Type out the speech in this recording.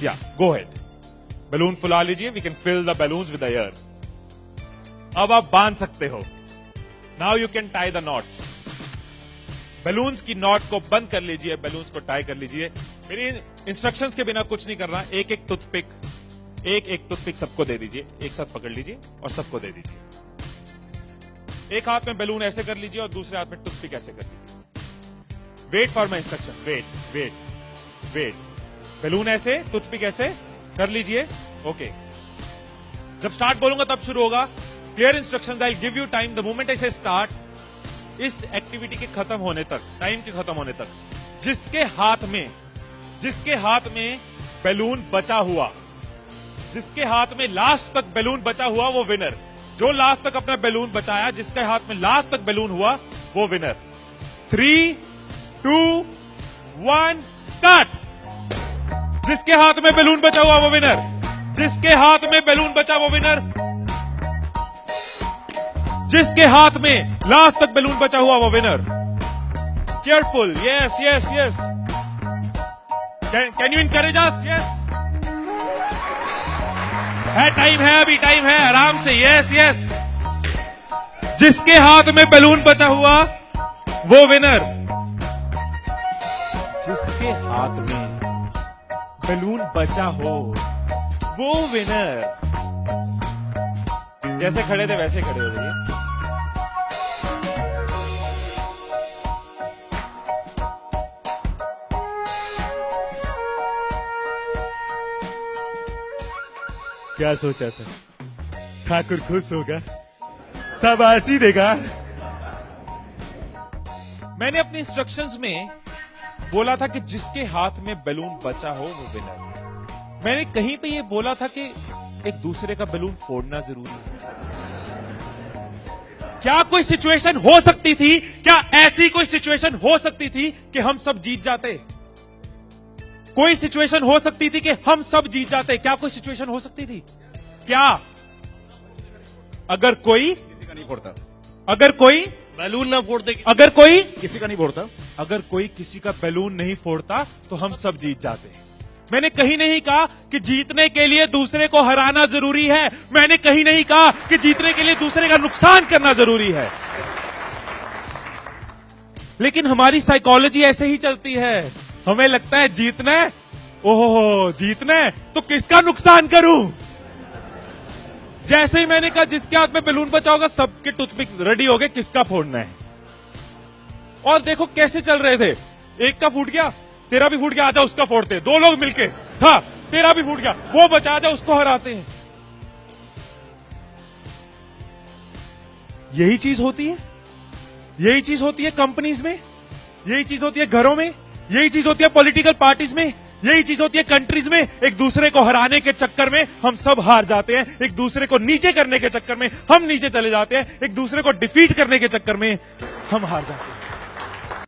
या गो head, balloon फुला लीजिए, we can fill the balloons with the air. अब आप बांध सकते हो। Now you can tie the knots. Balloons की नॉट को बंद कर लीजिए, बैलून्स को टाई कर लीजिए। मेरी इंस्ट्रक्शंस के बिना कुछ नहीं करना। एक एक टूथपिक सबको दे दीजिए, एक साथ पकड़ लीजिए और सबको दे दीजिए। एक हाथ में बैलून ऐसे कर लीजिए और दूसरे हाथ में टूथपिक ऐसे कर लीजिए। Wait for my instructions, wait. Balloon ऐसे, टूथपिक ऐसे कर लीजिए। ओके, जब स्टार्ट बोलूंगा तब शुरू होगा। Clear instructions, I give you time the moment I से स्टार्ट। इस एक्टिविटी के खत्म होने तक, टाइम के खत्म होने तक, जिसके हाथ में बैलून बचा हुआ, जिसके हाथ में लास्ट तक बैलून बचा हुआ वो विनर। जो लास्ट तक अपना बैलून बचाया, जिसके हाथ में लास्ट तक बैलून हुआ वो विनर। 3, 2, 1 स्टार्ट। जिसके हाथ में बैलून बचा हुआ वो विनर, जिसके हाथ में बैलून बचा वो विनर, जिसके हाथ में लास्ट तक बैलून बचा हुआ वो winner. Careful, yes. Can you encourage us? Yes, time है, अभी टाइम है, आराम से। यस। जिसके हाथ में बैलून बचा हुआ वो विनर, जिसके हाथ में बैलून बचा हो वो विनर। जैसे खड़े थे वैसे खड़े हो जाइए। क्या सोचा था? ठाकुर खुश होगा, शाबाशी देगा। मैंने अपने इंस्ट्रक्शंस में बोला था कि जिसके हाथ में बैलून बचा हो वो विनर। मैंने कहीं पे ये बोला था कि एक दूसरे का बैलून फोड़ना जरूरी है। क्या कोई सिचुएशन हो सकती थी, क्या ऐसी कोई सिचुएशन हो सकती थी कि हम सब जीत जाते? कोई सिचुएशन हो सकती थी कि हम सब जीत जाते? क्या कोई सिचुएशन हो सकती थी? क्या? अगर कोई किसी का नहीं फोड़ता, अगर कोई बैलून ना फोड़ते, अगर कोई किसी का नहीं फोड़ता, अगर कोई किसी का बैलून नहीं फोड़ता तो हम सब जीत जाते। मैंने कहीं नहीं कहा कि जीतने के लिए दूसरे को हराना जरूरी है। मैंने कहीं नहीं कहा कि जीतने के लिए दूसरे का नुकसान करना जरूरी है। लेकिन हमारी साइकोलॉजी ऐसे ही चलती है। हमें लगता है जीतना है, ओहो जीतना है तो किसका नुकसान करूं। जैसे ही मैंने कहा जिसके हाथ में बैलून बचा होगा, सबके टूथपिक रेडी हो गए, किसका फोड़ना है। और देखो कैसे चल रहे थे। एक का फूट गया, तेरा भी फूट गया, आजा उसका फोड़ते हैं। 2 लोग मिलके, हाँ तेरा भी फूट गया, वो बचा, आजा उसको हराते हैं। यही चीज होती है, यही चीज होती है कंपनीज में, यही चीज होती है घरों में, यही चीज होती है पॉलिटिकल पार्टीज में, यही चीज होती है कंट्रीज में। एक दूसरे को हराने के चक्कर में हम सब हार जाते हैं। एक दूसरे को नीचे करने के चक्कर में हम नीचे चले जाते हैं। एक दूसरे को डिफीट करने के चक्कर में हम हार जाते हैं।